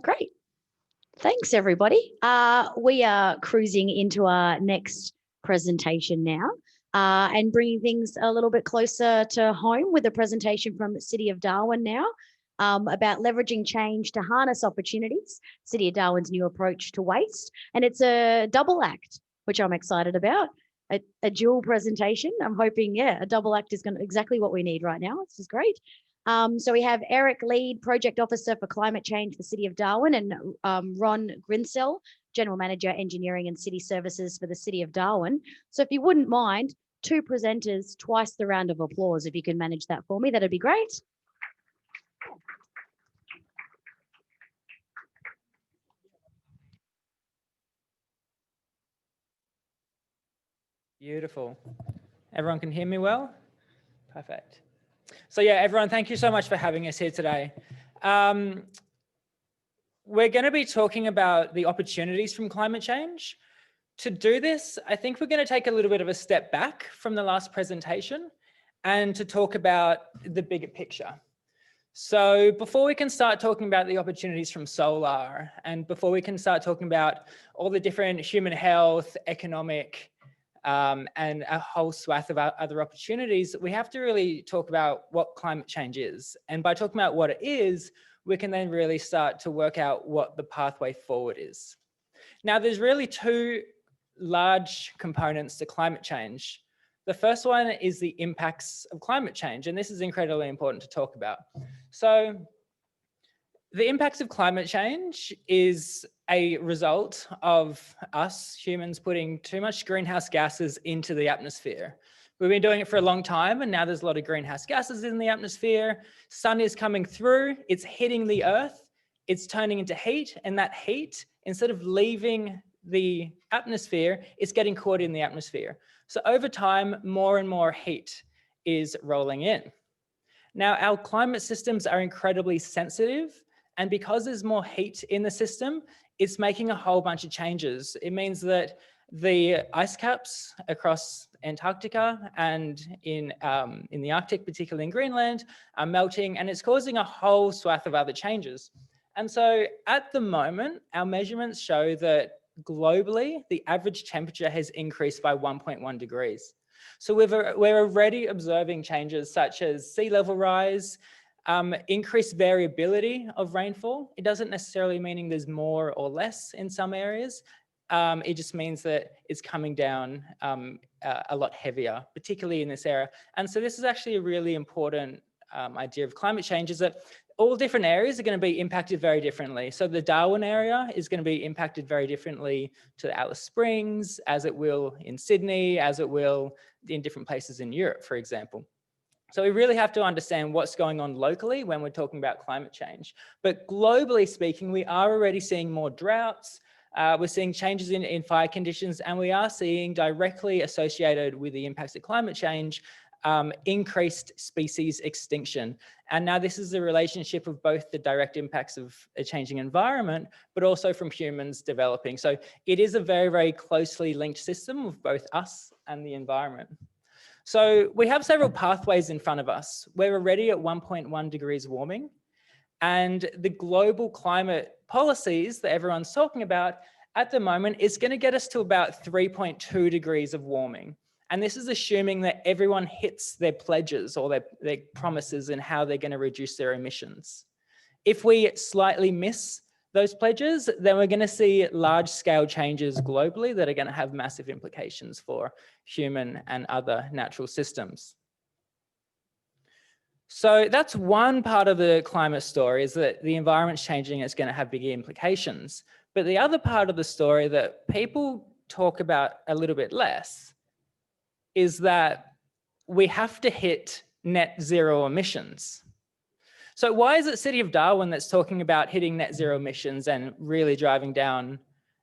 Great. Thanks, everybody. We are cruising into our next presentation now and bringing things a little bit closer to home with a presentation from City of Darwin now about leveraging change to harness opportunities, City of Darwin's new approach to waste. And it's a double act, which I'm excited about. A dual presentation. I'm hoping, a double act is going to exactly what we need right now. This is great. So we have Eric Lede, Project Officer for Climate Change for City of Darwin, and Ron Grinsell, General Manager, Engineering and City Services for the City of Darwin. So if you wouldn't mind, 2 presenters, twice the round of applause. If you can manage that for me, that'd be great. Beautiful. Everyone can hear me well? Perfect. So yeah, everyone, thank you so much for having us here today. We're going to be talking about the opportunities from climate change. To do this, I think we're going to take a little bit of a step back from the last presentation and to talk about the bigger picture. So before we can start talking about the opportunities from solar, and before we can start talking about all the different human health, economic, and a whole swath of other opportunities, we have to really talk about what climate change is. And by talking about what it is, we can then really start to work out what the pathway forward is. Now, there's really 2 large components to climate change. The first one is the impacts of climate change, and this is incredibly important to talk about. So the impacts of climate change is a result of us humans putting too much greenhouse gases into the atmosphere. We've been doing it for a long time, and now there's a lot of greenhouse gases in the atmosphere. Sun is coming through, it's hitting the earth, it's turning into heat, and that heat, instead of leaving the atmosphere, it's getting caught in the atmosphere. So over time, more and more heat is rolling in. Now, our climate systems are incredibly sensitive, and because there's more heat in the system, it's making a whole bunch of changes. It means that the ice caps across Antarctica and in the Arctic, particularly in Greenland, are melting, and it's causing a whole swath of other changes. And so at the moment, our measurements show that globally, the average temperature has increased by 1.1 degrees. So we're already observing changes such as sea level rise, increased variability of rainfall. It doesn't necessarily mean there's more or less in some areas. It just means that it's coming down a lot heavier, particularly in this area. And so this is actually a really important idea of climate change, is that all different areas are going to be impacted very differently. So the Darwin area is going to be impacted very differently to Alice Springs, as it will in Sydney, as it will in different places in Europe, for example. So we really have to understand what's going on locally when we're talking about climate change. But globally speaking, we are already seeing more droughts. We're seeing changes in fire conditions, and we are seeing directly associated with the impacts of climate change, increased species extinction. And now this is the relationship of both the direct impacts of a changing environment, but also from humans developing. So it is a very, very closely linked system of both us and the environment. So we have several pathways in front of us. We're already at 1.1 degrees warming, and the global climate policies that everyone's talking about at the moment is going to get us to about 3.2 degrees of warming. And this is assuming that everyone hits their pledges or their promises in how they're going to reduce their emissions. If we slightly miss those pledges, then we're going to see large scale changes globally that are going to have massive implications for human and other natural systems. So that's one part of the climate story, is that the environment's changing, it's going to have big implications. But the other part of the story that people talk about a little bit less is that we have to hit net zero emissions. So why is it City of Darwin that's talking about hitting net zero emissions and really driving down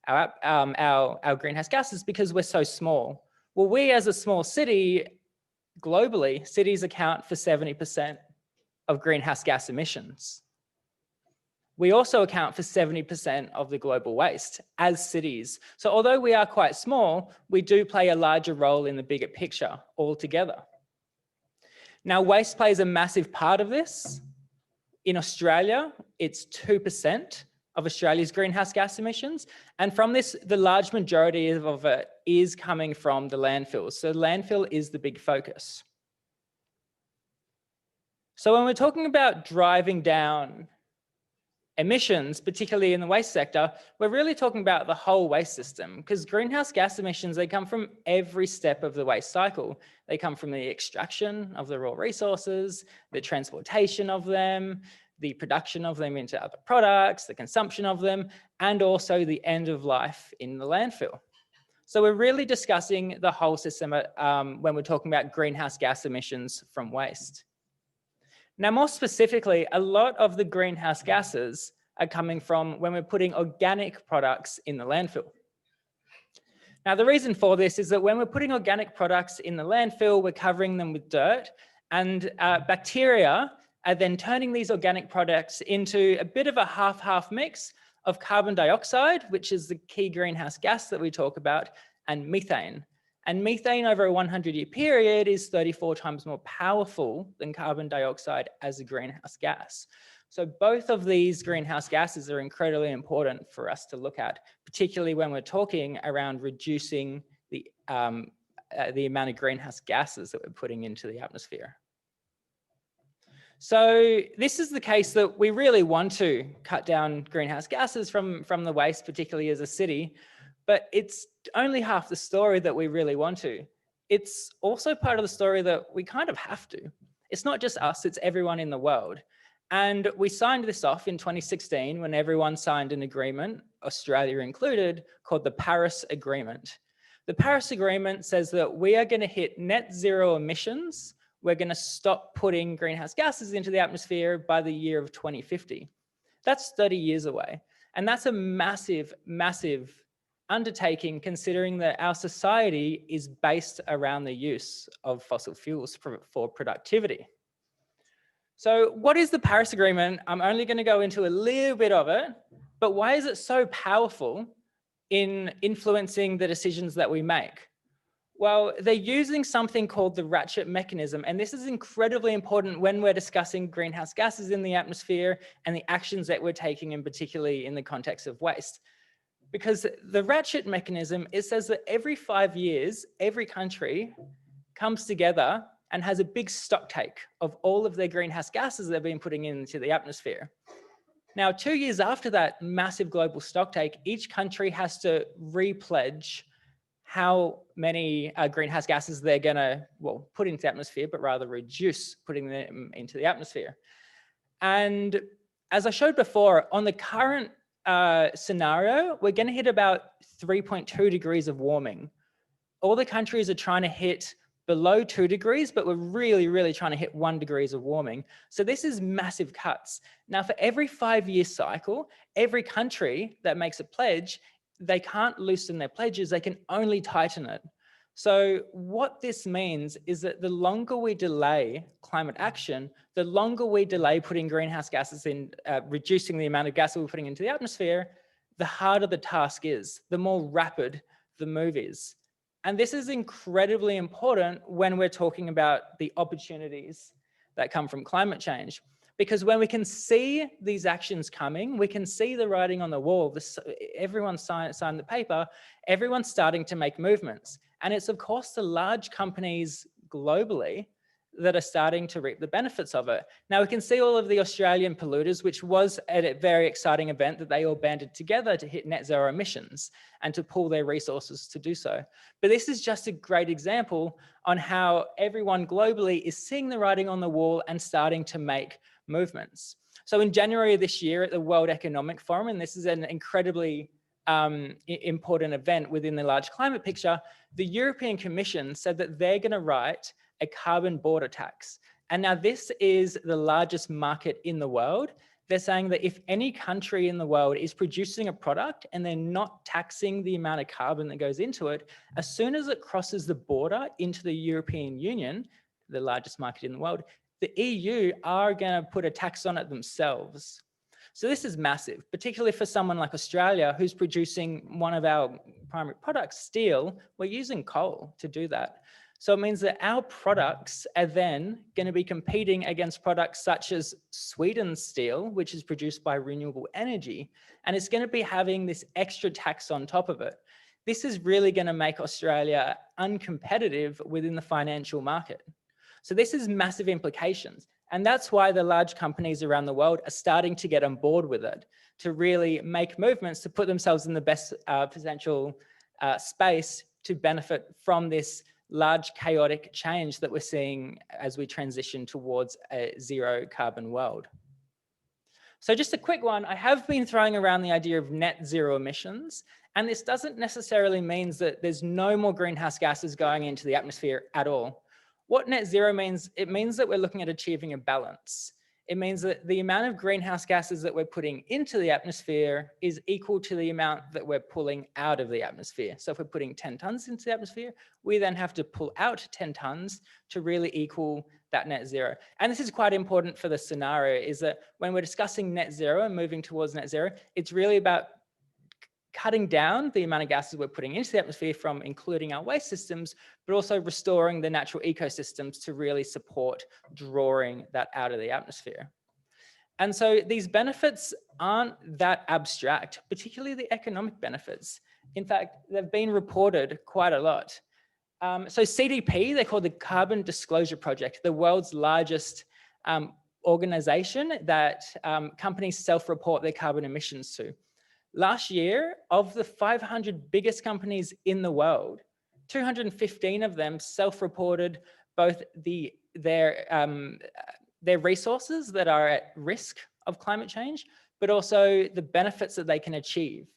our greenhouse gases? Because we're so small. Well, we as a small city, globally, cities account for 70% of greenhouse gas emissions. We also account for 70% of the global waste as cities. So although we are quite small, we do play a larger role in the bigger picture altogether. Now, waste plays a massive part of this. In Australia, it's 2% of Australia's greenhouse gas emissions. And from this, the large majority of it is coming from the landfills. So landfill is the big focus. So when we're talking about driving down emissions, particularly in the waste sector, we're really talking about the whole waste system, because greenhouse gas emissions, they come from every step of the waste cycle. They come from the extraction of the raw resources, the transportation of them, the production of them into other products, the consumption of them, and also the end of life in the landfill. So we're really discussing the whole system when we're talking about greenhouse gas emissions from waste. Now, more specifically, a lot of the greenhouse gases are coming from when we're putting organic products in the landfill. Now, the reason for this is that when we're putting organic products in the landfill, we're covering them with dirt, and bacteria are then turning these organic products into a bit of a half-half mix of carbon dioxide, which is the key greenhouse gas that we talk about, and methane. And methane over a 100-year period is 34 times more powerful than carbon dioxide as a greenhouse gas. So both of these greenhouse gases are incredibly important for us to look at, particularly when we're talking around reducing the amount of greenhouse gases that we're putting into the atmosphere. So this is the case that we really want to cut down greenhouse gases from the waste, particularly as a city, but it's only half the story that we really want to. It's also part of the story that we kind of have to. It's not just us, it's everyone in the world. And we signed this off in 2016 when everyone signed an agreement, Australia included, called the Paris Agreement. The Paris Agreement says that we are going to hit net zero emissions. We're going to stop putting greenhouse gases into the atmosphere by the year of 2050. That's 30 years away. And that's a massive, massive undertaking, considering that our society is based around the use of fossil fuels for productivity. So what is the Paris Agreement? I'm only going to go into a little bit of it, but why is it so powerful in influencing the decisions that we make? Well, they're using something called the Ratchet Mechanism, and this is incredibly important when we're discussing greenhouse gases in the atmosphere and the actions that we're taking, and particularly in the context of waste. Because the Ratchet Mechanism, it says that every 5 years, every country comes together and has a big stock take of all of their greenhouse gases they've been putting into the atmosphere. Now, 2 years after that massive global stock take, each country has to repledge how many greenhouse gases they're going to, well, put into the atmosphere, but rather reduce putting them into the atmosphere. And as I showed before, on the current scenario, we're going to hit about 3.2 degrees of warming. All the countries are trying to hit below 2 degrees, but we're really, really trying to hit 1 degree of warming. So this is massive cuts. Now, for every 5-year cycle, every country that makes a pledge, they can't loosen their pledges, they can only tighten it. So what this means is that the longer we delay climate action, the longer we delay putting greenhouse gases in, reducing the amount of gas we're putting into the atmosphere, the harder the task is, the more rapid the move is. And this is incredibly important when we're talking about the opportunities that come from climate change. Because when we can see these actions coming, we can see the writing on the wall, everyone signed the paper, everyone's starting to make movements. And it's of course the large companies globally that are starting to reap the benefits of it. Now we can see all of the Australian polluters, which was a very exciting event that they all banded together to hit net zero emissions and to pool their resources to do so. But this is just a great example on how everyone globally is seeing the writing on the wall and starting to make movements. So in January of this year at the World Economic Forum, and this is an incredibly important event within the large climate picture, the European Commission said that they're going to write a carbon border tax. And now this is the largest market in the world. They're saying that if any country in the world is producing a product and they're not taxing the amount of carbon that goes into it, as soon as it crosses the border into the European Union, the largest market in the world, the EU are going to put a tax on it themselves. So this is massive, particularly for someone like Australia, who's producing one of our primary products, steel. We're using coal to do that. So it means that our products are then going to be competing against products such as Sweden's steel, which is produced by renewable energy, and it's going to be having this extra tax on top of it. This is really going to make Australia uncompetitive within the financial market. So this has massive implications. And that's why the large companies around the world are starting to get on board with it, to really make movements to put themselves in the best potential space to benefit from this large chaotic change that we're seeing as we transition towards a zero carbon world. So just a quick one, I have been throwing around the idea of net zero emissions, and this doesn't necessarily mean that there's no more greenhouse gases going into the atmosphere at all. What net zero means, it means that we're looking at achieving a balance. It means that the amount of greenhouse gases that we're putting into the atmosphere is equal to the amount that we're pulling out of the atmosphere. So if we're putting 10 tons into the atmosphere, we then have to pull out 10 tons to really equal that net zero. And this is quite important for the scenario, is that when we're discussing net zero and moving towards net zero, it's really about cutting down the amount of gases we're putting into the atmosphere from including our waste systems, but also restoring the natural ecosystems to really support drawing that out of the atmosphere. And so these benefits aren't that abstract, particularly the economic benefits. In fact, they've been reported quite a lot. So CDP, they're called the Carbon Disclosure Project, the world's largest organization that companies self-report their carbon emissions to. Last year, of the 500 biggest companies in the world, 215 of them self-reported both their resources that are at risk of climate change, but also the benefits that they can achieve.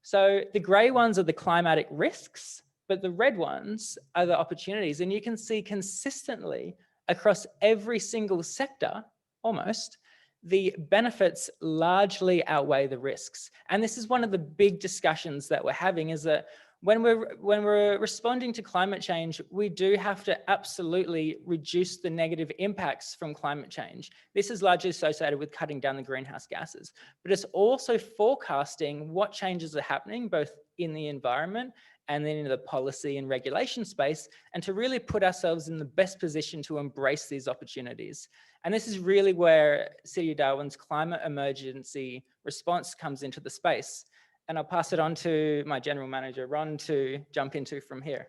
So the gray ones are the climatic risks, but the red ones are the opportunities. And you can see consistently across every single sector, almost, the benefits largely outweigh the risks. And this is one of the big discussions that we're having, is that when we're responding to climate change, we do have to absolutely reduce the negative impacts from climate change. This is largely associated with cutting down the greenhouse gases, but it's also forecasting what changes are happening both in the environment and then in the policy and regulation space, and to really put ourselves in the best position to embrace these opportunities. And this is really where City of Darwin's climate emergency response comes into the space. And I'll pass it on to my general manager, Ron, to jump into from here.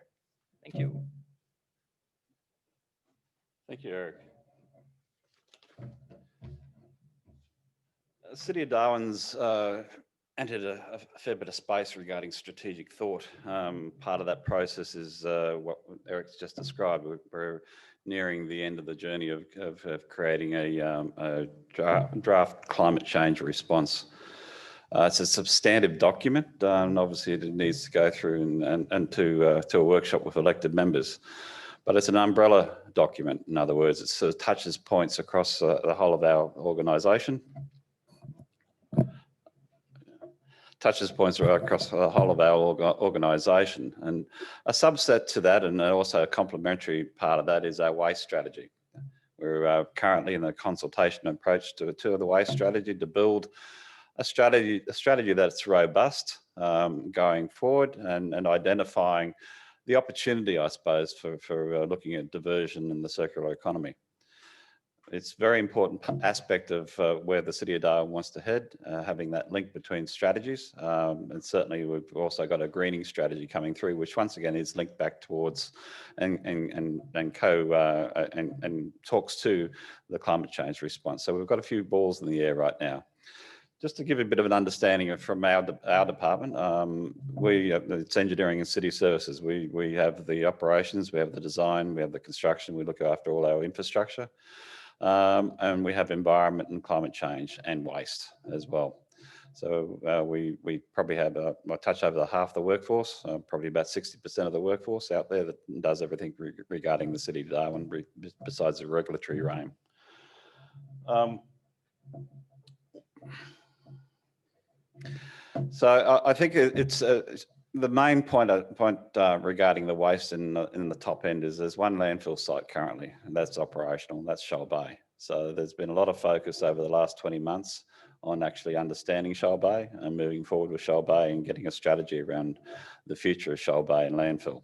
Thank you. Thank you, Eric. City of Darwin's entered a fair bit of space regarding strategic thought. Part of that process is what Eric's just described. We're nearing the end of the journey of creating a draft climate change response. It's a substantive document, and obviously it needs to go through and to a workshop with elected members. But it's an umbrella document. In other words, it sort of touches points across the whole of our organisation. Touches points across the whole of our organisation. And a subset to that, and also a complementary part of that, is our waste strategy. We're currently in the consultation approach to the waste strategy to build a strategy that's robust going forward, and identifying the opportunity, I suppose, for looking at diversion in the circular economy. It's a very important aspect of where the City of Darwin wants to head, having that link between strategies. And certainly we've also got a greening strategy coming through, which once again is linked back towards and talks to the climate change response. So we've got a few balls in the air right now. Just to give a bit of an understanding from our department, it's engineering and city services. We have the operations, we have the design, we have the construction, we look after all our infrastructure. And we have environment and climate change and waste as well. So we probably have a touch over half the workforce, probably about 60% of the workforce out there that does everything regarding the City of Darwin, besides the regulatory realm. So I think it's the main point regarding the waste in the top end is there's one landfill site currently, and that's operational, and that's Shoal Bay. So there's been a lot of focus over the last 20 months on actually understanding Shoal Bay and moving forward with Shoal Bay and getting a strategy around the future of Shoal Bay and landfill.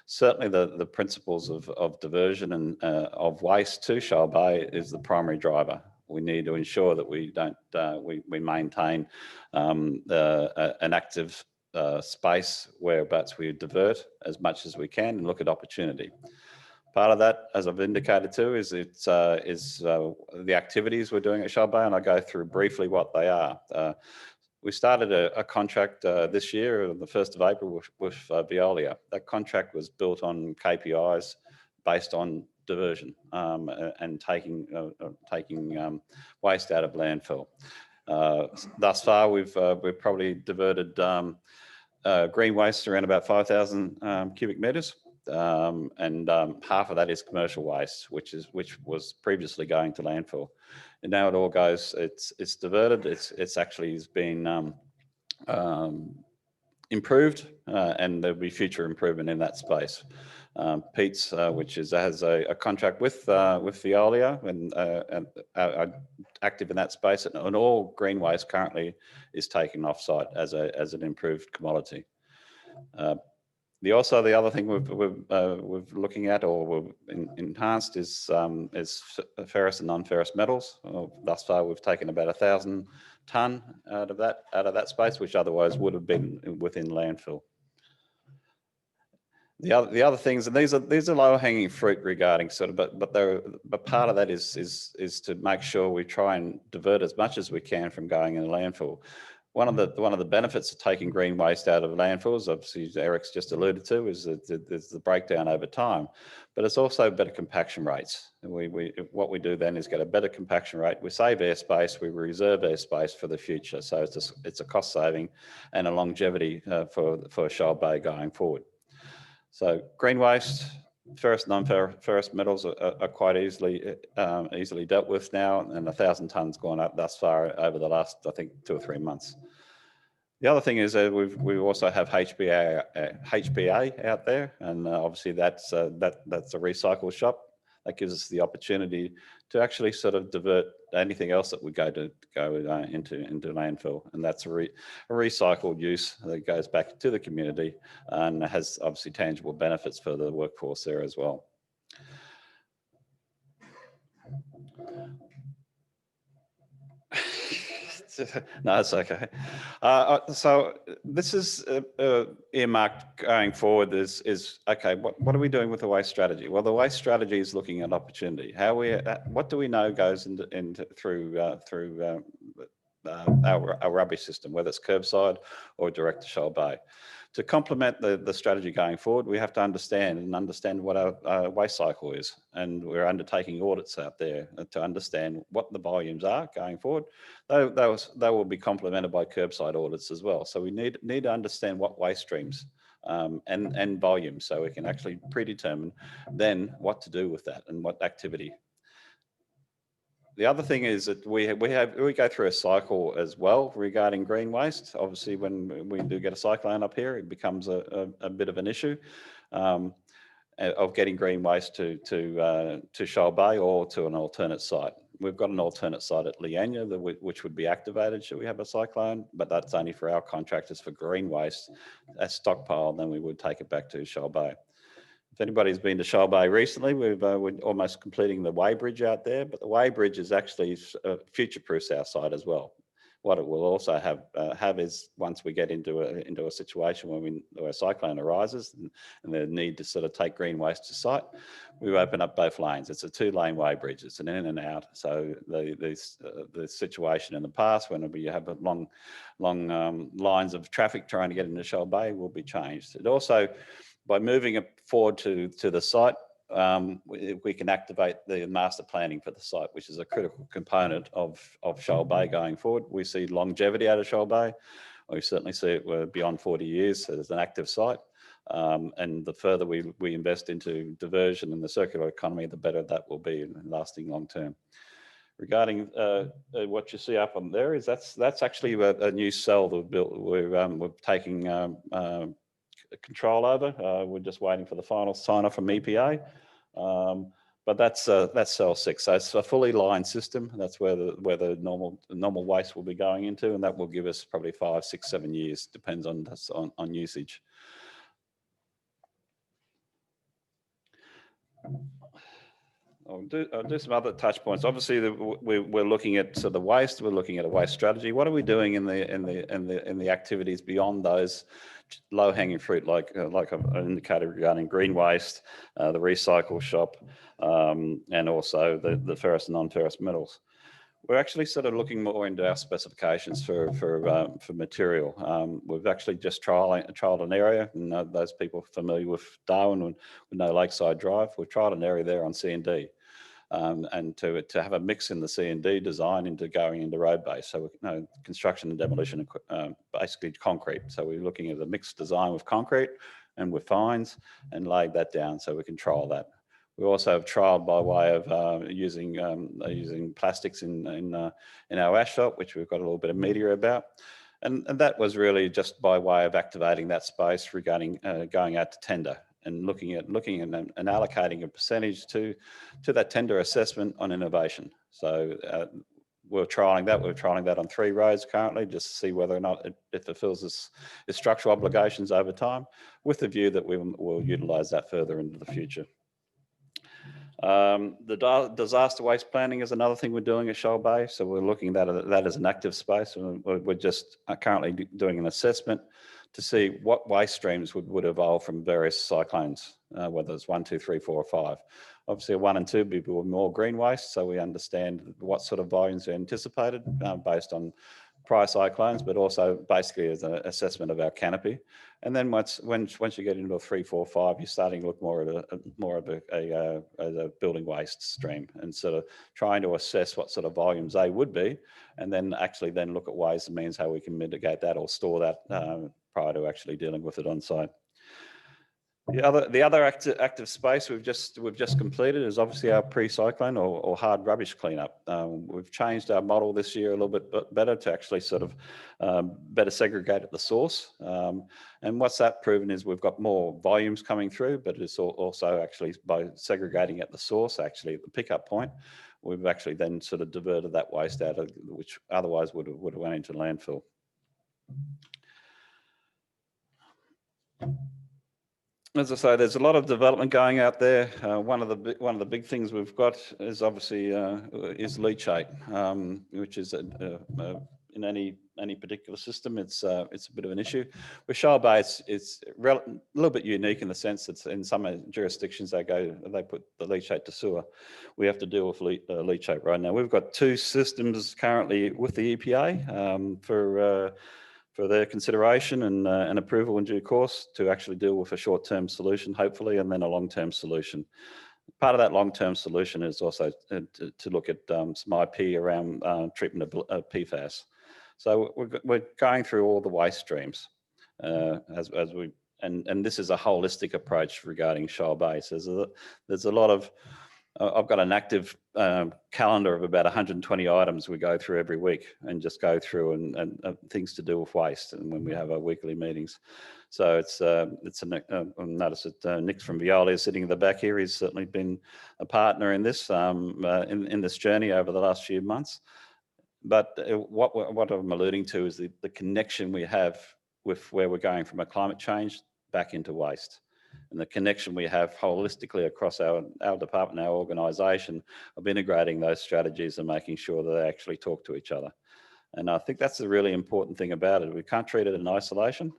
Certainly the principles of diversion and of waste to Shoal Bay is the primary driver. We need to ensure that we don't we maintain an active space whereabouts we divert as much as we can and look at opportunity. Part of that, as I've indicated too, is the activities we're doing at Shoal Bay, and I'll go through briefly what they are. We started a contract this year on the 1st of April with Veolia. That contract was built on KPIs based on diversion and taking waste out of landfill. Thus far, we've probably diverted green waste around about 5,000 cubic metres. And half of that is commercial waste, which was previously going to landfill, and now it all goes. It's diverted. It's actually been improved, and there'll be future improvement in that space. Pete's, which has a contract with Veolia and active in that space, and all green waste currently is taken off site as an improved commodity. The other thing we're looking at or we've enhanced is ferrous and non-ferrous metals. Thus far, we've taken about 1,000 tonne out of that space, which otherwise would have been within landfill. The other things, and these are lower hanging fruit regarding sort of, but part of that is to make sure we try and divert as much as we can from going in the landfill. One of the benefits of taking green waste out of landfills, obviously Eric's just alluded to, is that there's the breakdown over time, but it's also better compaction rates. And what we do then is get a better compaction rate. We save airspace, we reserve airspace for the future. So it's a cost saving and a longevity for Shoal Bay going forward. So green waste, ferrous, non-ferrous metals are quite easily dealt with now, and 1,000 tonnes gone up thus far over the last, I think, 2 or 3 months. The other thing is that we also have HPA out there, and obviously that's a recycle shop. That gives us the opportunity to actually sort of divert anything else that would go into landfill, and that's a recycled use that goes back to the community and has obviously tangible benefits for the workforce there as well. No, it's okay. So this is earmarked going forward is okay. What are we doing with the waste strategy? Well, the waste strategy is looking at opportunity. What do we know goes through our rubbish system, whether it's curbside or direct to Shoal Bay. To complement the strategy going forward, we have to understand what our waste cycle is. And we're undertaking audits out there to understand what the volumes are going forward. They will be complemented by curbside audits as well. So we need to understand what waste streams and volumes, so we can actually predetermine then what to do with that and what activity. The other thing is that we go through a cycle as well regarding green waste. Obviously, when we do get a cyclone up here, it becomes a bit of an issue of getting green waste to Shoal Bay or to an alternate site. We've got an alternate site at Lede, which would be activated should we have a cyclone, but that's only for our contractors for green waste. That's stockpiled, then we would take it back to Shoal Bay. If anybody's been to Shoal Bay recently, we're almost completing the weighbridge out there, but the weighbridge is actually future-proofs our site as well. What it will also have is once we get into a situation where a cyclone arises and the need to sort of take green waste to site, we open up both lanes. It's a 2-lane weighbridge. It's an in and out. So the situation in the past when you have long lines of traffic trying to get into Shoal Bay will be changed. It also, by moving it forward to the site, we can activate the master planning for the site, which is a critical component of Shoal Bay going forward. We see longevity out of Shoal Bay. We certainly see it beyond 40 years as an active site. And the further we invest into diversion and the circular economy, the better that will be and lasting long term. Regarding what you see up on there is that's actually a new cell that we've built. We're taking control over. We're just waiting for the final sign off from EPA. But that's cell 6. So it's a fully lined system. That's where the normal waste will be going into, and that will give us probably 5, 6, 7 years, depends on usage. I'll do some other touch points. Obviously, we're looking at the waste. We're looking at a waste strategy. What are we doing in the activities beyond those low-hanging fruit, like I've indicated regarding green waste, the recycle shop, and also the ferrous and non-ferrous metals? We're actually sort of looking more into our specifications for material. We've actually just trialed an area, and those people familiar with Darwin would know Lakeside Drive. We've trialed an area there on C&D, and to have a mix in the C&D design into going into road base. So construction and demolition, basically concrete. So we're looking at a mixed design with concrete and with fines, and laid that down so we can trial that. We also have trialled by way of using plastics in our asphalt, which we've got a little bit of media about. And that was really just by way of activating that space regarding going out to tender and looking at and allocating a percentage to that tender assessment on innovation. So we're trialling that. We're trialling that on 3 roads currently, just to see whether or not it fulfills its structural obligations over time, with the view that we will utilise that further into the future. The disaster waste planning is another thing we're doing at Shoal Bay. So we're looking at that as an active space. We're just currently doing an assessment to see what waste streams would evolve from various cyclones, whether it's 1, 2, 3, 4, or 5. Obviously, 1 and 2 would be more green waste, so we understand what sort of volumes are anticipated based on prior cyclones, but also basically as an assessment of our canopy. And then once you get into a 3, 4, 5, you're starting to look more of a building waste stream, and sort of trying to assess what sort of volumes they would be, and then actually look at ways and means how we can mitigate that or store that prior to actually dealing with it on site. The other active space we've just completed is obviously our pre-cyclone or hard rubbish cleanup. We've changed our model this year a little bit better to actually sort of better segregate at the source. And what's that proven is we've got more volumes coming through, but it's also actually by segregating at the source, actually at the pickup point, we've actually then sort of diverted that waste out of, which otherwise would have went into landfill. As I say, there's a lot of development going out there. One of the big things we've got is obviously is leachate, which is in any particular system, it's a bit of an issue. With Shoal Bay, it's a little bit unique in the sense that in some jurisdictions they put the leachate to sewer. We have to deal with leachate right now. We've got 2 systems currently with the EPA for their consideration and approval in due course to actually deal with a short-term solution, hopefully, and then a long-term solution. Part of that long-term solution is also to look at some IP around treatment of PFAS. So we're going through all the waste streams and this is a holistic approach regarding Shoal Bay. So there's a lot of I've got an active calendar of about 120 items we go through every week, and just go through and things to do with waste, and when we have our weekly meetings. So it's notice that Nick from Violi is sitting in the back here. He's certainly been a partner in this in this journey over the last few months. But what I'm alluding to is the connection we have with where we're going from a climate change back into waste, and the connection we have holistically across our department, our organisation, of integrating those strategies and making sure that they actually talk to each other. And I think that's the really important thing about it. We can't treat it in isolation.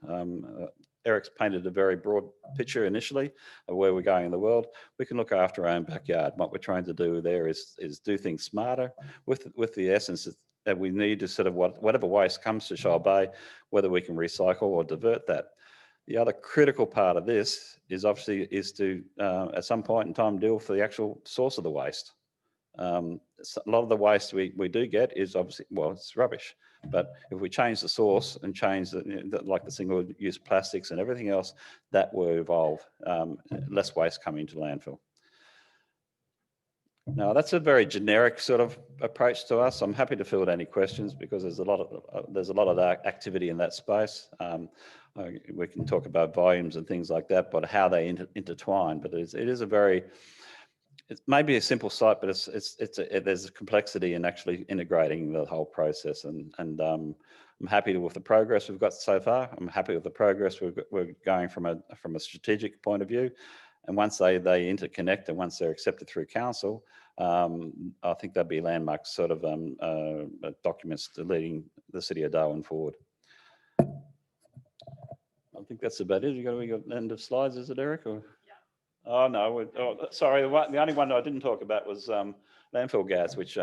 Eric's painted a very broad picture initially of where we're going in the world. We can look after our own backyard. What we're trying to do there is do things smarter with the essence that we need to sort of whatever waste comes to Shoal Bay, whether we can recycle or divert that. The other critical part of this is obviously to at some point in time deal with the actual source of the waste. A lot of the waste we do get is obviously, well, it's rubbish. But if we change the source and change like the single-use plastics and everything else, that will evolve. Less waste coming to landfill. Now, that's a very generic sort of approach to us. I'm happy to field any questions because there's a lot of activity in that space. We can talk about volumes and things like that, but how they intertwine. But it is a very, it may be a simple site, but there's a complexity in actually integrating the whole process. And I'm happy with the progress we've got so far. I'm happy with the progress we're going from a strategic point of view. And once they interconnect and once they're accepted through council, I think there'll be landmark sort of documents leading the City of Darwin forward. I think that's about it. We got end of slides, is it, Eric? Or? Yeah. Oh no, sorry. The only one I didn't talk about was landfill gas, which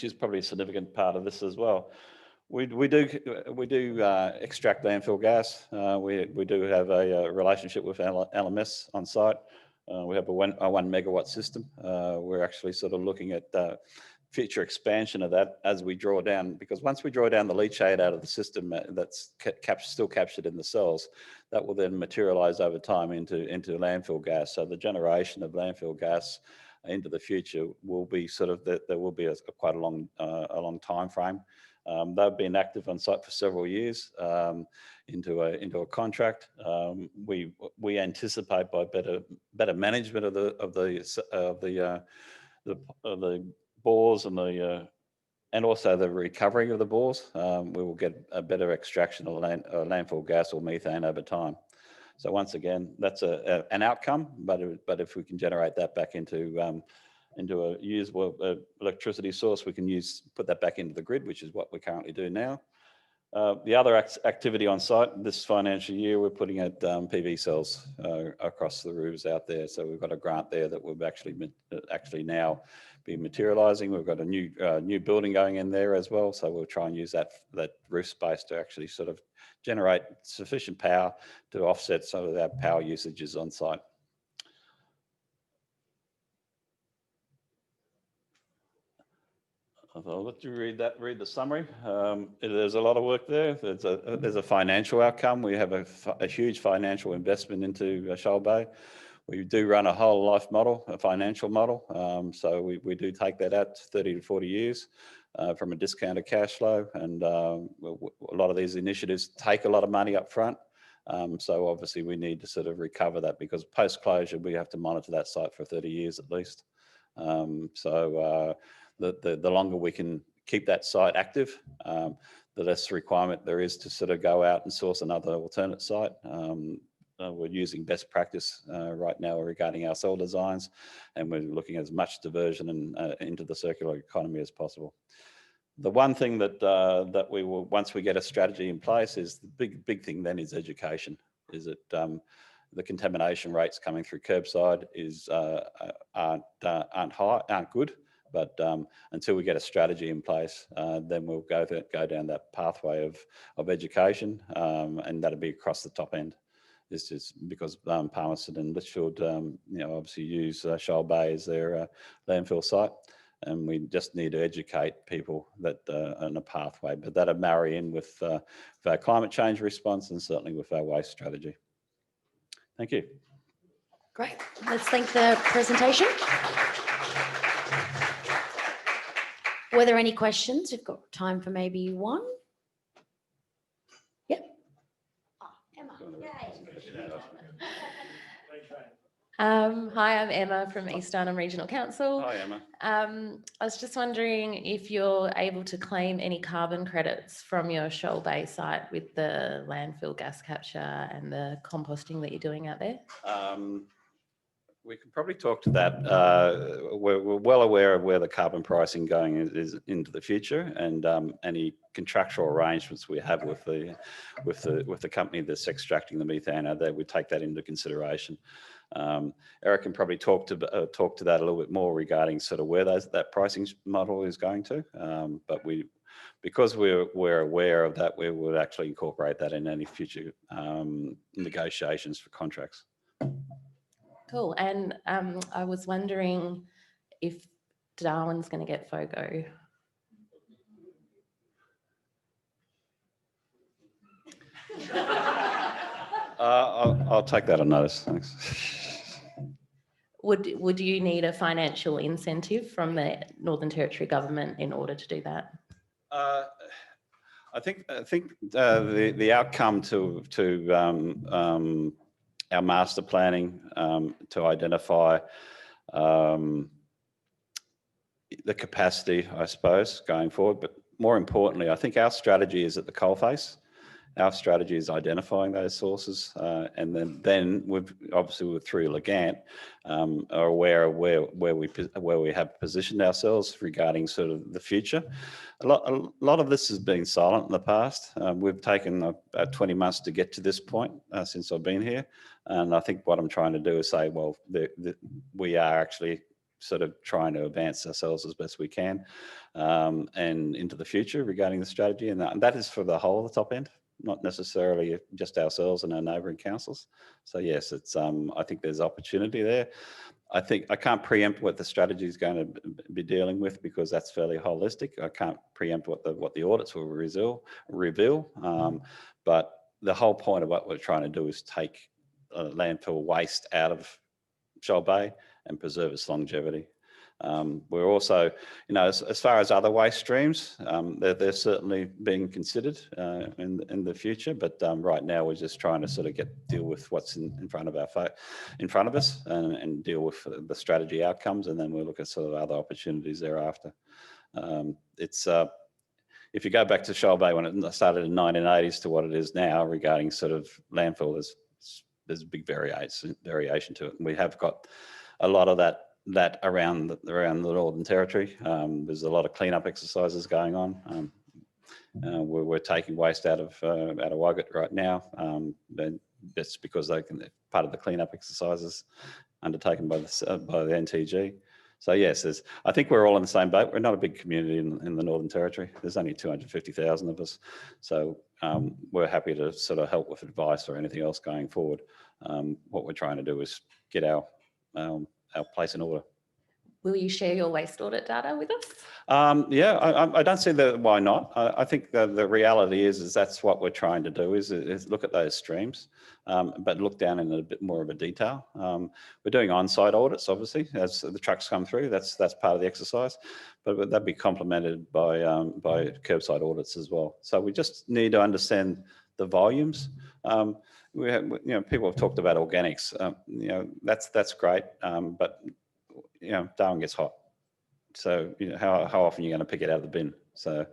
is probably a significant part of this as well. We do extract landfill gas. We do have a relationship with LMS on site. We have a 1 megawatt system. We're actually sort of looking at future expansion of that as we draw down, because once we draw down the leachate out of the system that's still captured in the cells, that will then materialize over time into landfill gas. So the generation of landfill gas into the future will be sort of there will be quite a long time frame. They've been active on site for several years into a contract. We anticipate by better management of the bores and also the recovery of the bores, we will get a better extraction of landfill gas or methane over time. So once again, that's an outcome, but if we can generate that back into a usable electricity source, we can put that back into the grid, which is what we currently do now. The other activity on site this financial year, we're putting out PV cells across the roofs out there. So we've got a grant there that we've actually now be materialising. We've got a new building going in there as well. So we'll try and use that roof space to actually sort of generate sufficient power to offset some of our power usages on site. I'll let you read the summary. There's a lot of work there. There's a financial outcome. We have a huge financial investment into Shoal Bay. We do run a whole life model, a financial model. So we do take that out to 30 to 40 years from a discounted cash flow. And a lot of these initiatives take a lot of money up front. So obviously we need to sort of recover that, because post-closure, we have to monitor that site for 30 years at least. The longer we can keep that site active, the less requirement there is to sort of go out and source another alternate site. We're using best practice right now regarding our cell designs, and we're looking at as much diversion into the circular economy as possible. The one thing that we will, once we get a strategy in place, is the big thing then is education. Is that the contamination rates coming through curbside aren't good. But until we get a strategy in place, then we'll go down that pathway of education, and that'll be across the top end. This is because Palmerston and Litchfield, obviously use Shoal Bay as their landfill site, and we just need to educate people that on a pathway. But that'll marry in with our climate change response and certainly with our waste strategy. Thank you. Great. Let's thank the presentation. Were there any questions? We've got time for maybe one. Yep. Oh, Emma. Yay. Hi, I'm Emma from East Arnhem Regional Council. Hi, Emma. I was just wondering if you're able to claim any carbon credits from your Shoal Bay site with the landfill gas capture and the composting that you're doing out there? We can probably talk to that. We're well aware of where the carbon pricing going is into the future, and any contractual arrangements we have with the company that's extracting the methane out there, we take that into consideration. Eric can probably talk to that a little bit more regarding sort of where that pricing model is going to. But because we're aware of that, we would actually incorporate that in any future negotiations for contracts. Cool. And I was wondering if Darwin's going to get FOGO. I'll take that on notice. Thanks. Would you need a financial incentive from the Northern Territory government in order to do that? I think the outcome to our master planning to identify the capacity, I suppose, going forward. But more importantly, I think our strategy is at the coalface, Our strategy is identifying those sources, and then we've obviously through Legant are aware of where we have positioned ourselves regarding sort of the future. A lot of this has been silent in the past. We've taken about 20 months to get to this point since I've been here, and I think what I'm trying to do is say, well, we are actually sort of trying to advance ourselves as best we can, and into the future regarding the strategy, and that is for the whole of the top end, not necessarily just ourselves and our neighbouring councils. So yes, it's I think there's opportunity there. I think I can't preempt what the strategy is going to be dealing with because that's fairly holistic. I can't preempt what the audits will reveal. But the whole point of what we're trying to do is take landfill waste out of Shoal Bay and preserve its longevity. We're also, as far as other waste streams, they're certainly being considered in the future. But right now, we're just trying to sort of deal with what's in front of us and deal with the strategy outcomes, and then we'll look at sort of other opportunities thereafter. If you go back to Shoal Bay when it started in the 1980s to what it is now regarding sort of landfill, there's a big variation to it, and we have got a lot of that around the Northern Territory. There's a lot of cleanup exercises going on. We're taking waste out of Waggat right now. That's because they're part of the cleanup exercises undertaken by the NTG. So yes, I think we're all in the same boat. We're not a big community in the Northern Territory. There's only 250,000 of us. So we're happy to sort of help with advice or anything else going forward. What we're trying to do is get our place in order. Will you share your waste audit data with us? Yeah, I don't see why not. I think the reality is that's what we're trying to do is look at those streams, but look down in a bit more of a detail. We're doing on-site audits, obviously, as the trucks come through. That's part of the exercise, but that'd be complemented by curbside audits as well. So we just need to understand the volumes. We have, people have talked about organics. That's great, but Darwin gets hot. So how often are you going to pick it out of the bin? So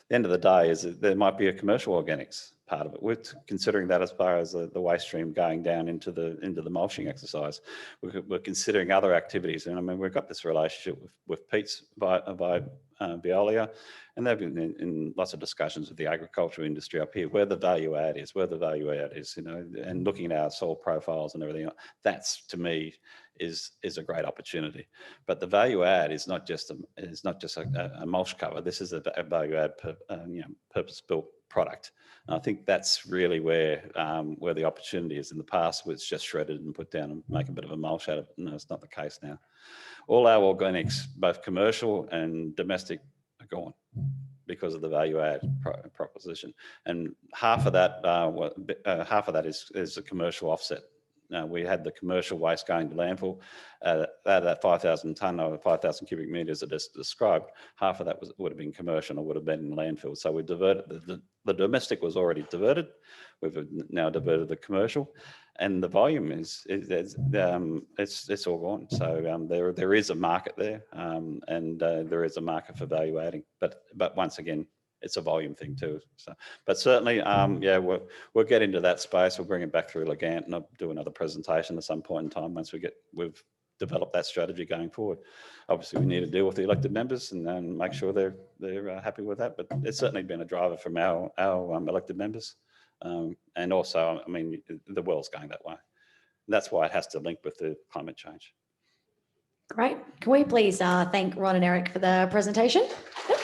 the end of the day is that there might be a commercial organics part of it. We're considering that as far as the waste stream going down into the mulching exercise. We're considering other activities, and I mean we've got this relationship with Pete's by Veolia, and they've been in lots of discussions with the agricultural industry up here, where the value add is, and looking at our soil profiles and everything. That's to me is a great opportunity. But the value add is not just a mulch cover. This is a value add, purpose-built product. And I think that's really where the opportunity is. In the past, it's just shredded and put down and make a bit of a mulch out of it. No, it's not the case now. All our organics, both commercial and domestic, are gone because of the value add proposition. And half of that is a commercial offset. We had the commercial waste going to landfill. That 5,000 tonne or 5,000 cubic metres that is described, half of that would have been commercial or would have been in landfill. So we diverted, the domestic was already diverted. We've now diverted the commercial, and the volume it's all gone. So there is a market there, and there is a market for value adding. But once again, it's a volume thing too. So, but certainly, we'll get into that space. We'll bring it back through Legant, and I'll do another presentation at some point in time once we've developed that strategy going forward. Obviously, we need to deal with the elected members and make sure they're happy with that. But it's certainly been a driver from our elected members, and also, I mean, the world's going that way. And that's why it has to link with the climate change. Great. Can we please thank Ron and Eric for the presentation? Yep.